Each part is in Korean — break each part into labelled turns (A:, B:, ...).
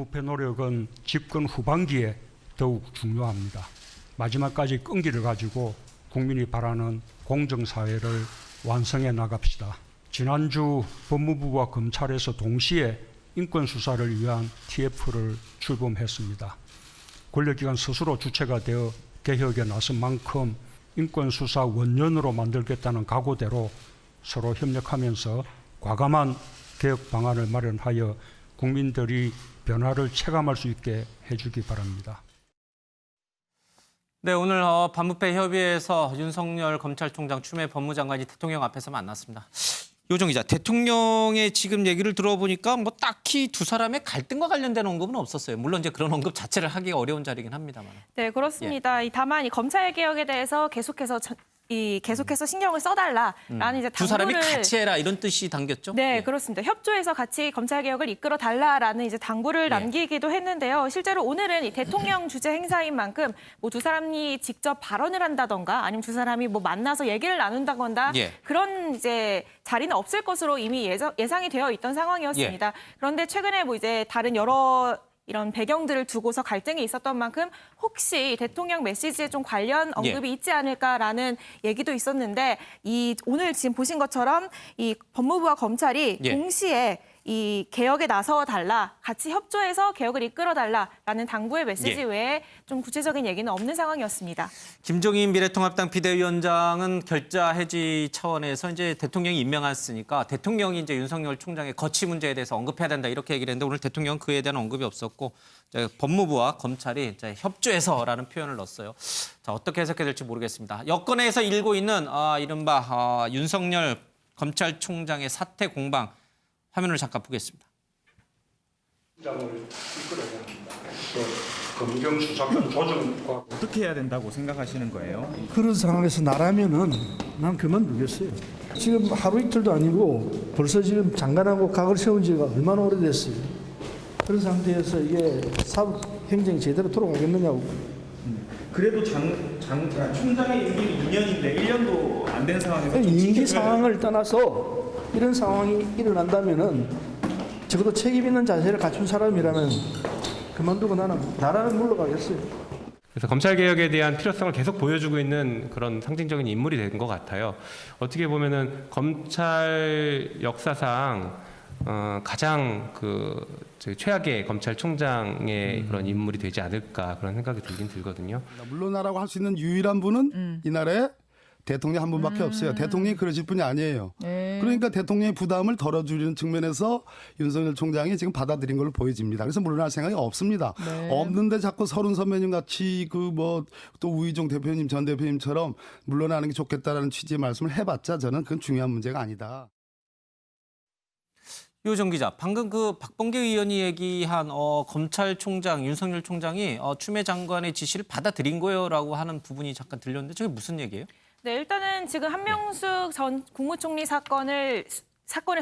A: 반부패 노력은 집권 후반기에 더욱 중요합니다. 마지막까지 끈기를 가지고 국민이 바라는 공정사회를 완성해 나갑시다. 지난주 법무부와 검찰에서 동시에 인권수사를 위한 TF를 출범했습니다. 권력기관 스스로 주체가 되어 개혁에 나선 만큼 인권수사 원년으로 만들겠다는 각오대로 서로 협력하면서 과감한 개혁 방안을 마련하여 국민들이 변화를 체감할 수 있게 해주기 바랍니다.
B: 네, 오늘 반부패 협의회에서 윤석열 검찰총장 추미애 법무장관이 대통령 앞에서 만났습니다. 요정 기자, 대통령의 지금 얘기를 들어보니까 뭐 딱히 두 사람의 갈등과 관련된 언급은 없었어요. 물론 이제 그런 언급 자체를 하기가 어려운 자리긴 합니다만.
C: 네, 그렇습니다. 다만 이 검찰 개혁에 대해서 계속해서 신경을 써달라라는 이제 당부를
B: 두 사람이 같이 해라 이런 뜻이 담겼죠?
C: 네, 그렇습니다. 협조해서 같이 검찰 개혁을 이끌어 달라라는 이제 당부를 남기기도 했는데요. 실제로 오늘은 이 대통령 주재 행사인 만큼 뭐 두 사람이 직접 발언을 한다던가 아니면 두 사람이 뭐 만나서 얘기를 나눈다거나 그런 이제 자리는 없을 것으로 이미 예상이 되어 있던 상황이었습니다. 그런데 최근에 뭐 이제 다른 여러 이런 배경들을 두고서 갈등이 있었던 만큼 혹시 대통령 메시지에 좀 관련 언급이 있지 않을까라는 얘기도 있었는데 오늘 지금 보신 것처럼 이 법무부와 검찰이 동시에 이 개혁에 나서 달라, 같이 협조해서 개혁을 이끌어 달라라는 당부의 메시지 외에 좀 구체적인 얘기는 없는 상황이었습니다.
B: 김종인 미래통합당 비대위원장은 결자 해지 차원에서 이제 대통령이 임명했으니까 대통령이 이제 윤석열 총장의 거취 문제에 대해서 언급해야 된다 이렇게 얘기를 했는데 오늘 대통령은 그에 대한 언급이 없었고 법무부와 검찰이 협조해서라는 표현을 넣었어요. 자, 어떻게 해석해야 될지 모르겠습니다. 여권에서 일고 있는 이른바 윤석열 검찰총장의 사퇴 공방 화면을 잠깐 보겠습니다.
A: 장을 이끌어야 합니다. 검경 수사권 조정과
D: 어떻게 해야 된다고 생각하시는 거예요?
E: 그런 상황에서 나라면은 난 그만두겠어요. 지금 하루 이틀도 아니고 벌써 지금 장관하고 각을 세운 지가 얼마나 오래됐어요. 그런 상태에서 이게 사법 행정이 제대로 돌아가겠느냐고.
D: 그래도 총장의 임기는 2년인데 1년도 안 된 상황에서
E: 임기 상황을 떠나서 이런 상황이 일어난다면은 적어도 책임 있는 자세를 갖춘 사람이라면 그만두고 나라는 물러가겠어요.
F: 그래서 검찰 개혁에 대한 필요성을 계속 보여주고 있는 그런 상징적인 인물이 된 것 같아요. 어떻게 보면은 검찰 역사상 가장 최악의 검찰총장의 그런 인물이 되지 않을까 그런 생각이 들긴 들거든요.
G: 물러나라고 할 수 있는 유일한 분은 이날에 대통령 한 분밖에 없어요. 대통령이 그러실 분이 아니에요. 그러니까 대통령의 부담을 덜어주는 측면에서 윤석열 총장이 지금 받아들인 걸로 보여집니다. 그래서 물러날 생각이 없습니다. 없는데 자꾸 서른 선배님 같이 또 우의종 대표님 전 대표님처럼 물러나는 게 좋겠다라는 취지의 말씀을 해봤자 저는 그건 중요한 문제가 아니다.
B: 요정 기자, 방금 박범계 의원이 얘기한 검찰총장 윤석열 총장이 추미애 장관의 지시를 받아들인 거요라고 하는 부분이 잠깐 들렸는데 저게 무슨 얘기예요?
C: 네, 일단은 지금 한명숙 전 국무총리 사건의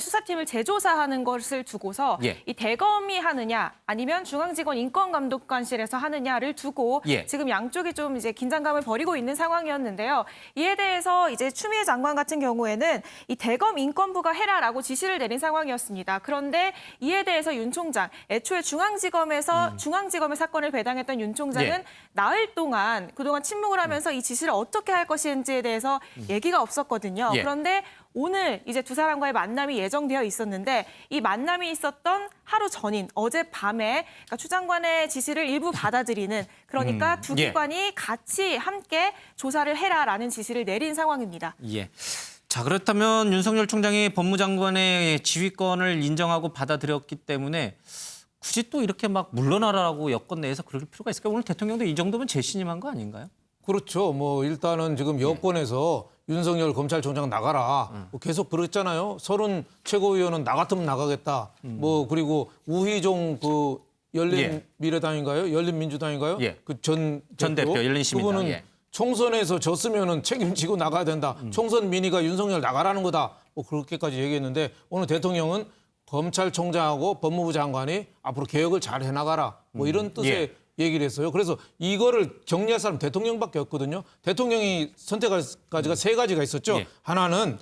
C: 수사팀을 재조사하는 것을 두고서 이 대검이 하느냐 아니면 중앙지검 인권감독관실에서 하느냐를 두고 지금 양쪽이 좀 이제 긴장감을 벌이고 있는 상황이었는데요. 이에 대해서 이제 추미애 장관 같은 경우에는 이 대검 인권부가 해라라고 지시를 내린 상황이었습니다. 그런데 이에 대해서 윤 총장, 애초에 중앙지검의 사건을 배당했던 윤 총장은 나흘 동안 그동안 침묵을 하면서 이 지시를 어떻게 할 것인지에 대해서 얘기가 없었거든요. 그런데 오늘 이제 두 사람과의 만남이 예정되어 있었는데 이 만남이 있었던 하루 전인 어젯밤에 그러니까 추 장관의 지시를 일부 받아들이는 그러니까 두 기관이 같이 함께 조사를 해라라는 지시를 내린 상황입니다.
B: 자, 그렇다면 윤석열 총장이 법무장관의 지휘권을 인정하고 받아들였기 때문에 굳이 또 이렇게 막 물러나라고 여권 내에서 그럴 필요가 있을까요? 오늘 대통령도 이 정도면 재신임한 거 아닌가요?
H: 그렇죠. 일단은 지금 여권에서 윤석열 검찰총장 나가라. 계속 그랬잖아요. 서른 최고위원은 나 같으면 나가겠다. 그리고 우희종 열린미래당인가요? 열린민주당인가요? 전
B: 대표 열린시민당.
H: 그분은 총선에서 졌으면은 책임지고 나가야 된다. 총선 민의가 윤석열 나가라는 거다. 그렇게까지 얘기했는데 오늘 대통령은 검찰총장하고 법무부 장관이 앞으로 개혁을 잘 해나가라. 이런 뜻의 얘기를 했어요. 그래서 이거를 정리할 사람 대통령밖에 없거든요. 대통령이 선택할 가지가 세 가지가 있었죠. 하나는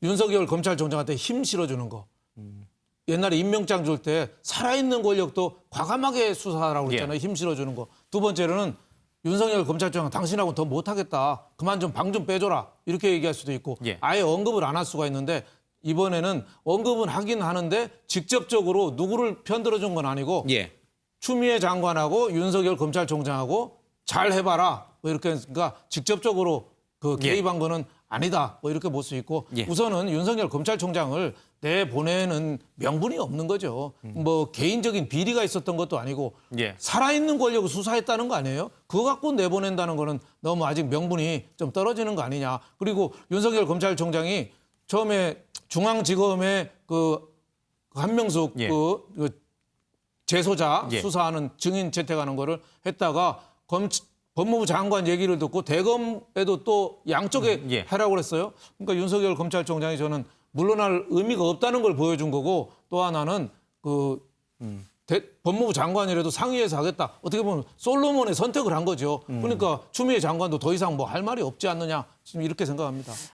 H: 윤석열 검찰총장한테 힘 실어주는 거. 옛날에 임명장 줄 때 살아있는 권력도 과감하게 수사하라고 그랬잖아요. 힘 실어주는 거. 두 번째로는 윤석열 검찰총장 당신하고 더 못하겠다. 그만 좀 방 좀 빼줘라. 이렇게 얘기할 수도 있고 아예 언급을 안 할 수가 있는데 이번에는 언급은 하긴 하는데 직접적으로 누구를 편들어준 건 아니고 추미애 장관하고 윤석열 검찰총장하고 잘 해봐라. 뭐 이렇게 그러니까 직접적으로 그 개입한 거는 아니다. 뭐 이렇게 볼 수 있고 우선은 윤석열 검찰총장을 내보내는 명분이 없는 거죠. 뭐 개인적인 비리가 있었던 것도 아니고 살아있는 권력을 수사했다는 거 아니에요? 그거 갖고 내보낸다는 거는 너무 아직 명분이 좀 떨어지는 거 아니냐. 그리고 윤석열 검찰총장이 처음에 중앙지검의 그 한명숙 그 재소자 수사하는 증인 채택하는 거를 했다가 법무부 장관 얘기를 듣고 대검에도 또 양쪽에 하라고 그랬어요. 그러니까 윤석열 검찰총장이 저는 물러날 의미가 없다는 걸 보여준 거고 또 하나는 법무부 장관이라도 상의해서 하겠다. 어떻게 보면 솔로몬의 선택을 한 거죠. 그러니까 추미애 장관도 더 이상 뭐 할 말이 없지 않느냐 지금 이렇게 생각합니다.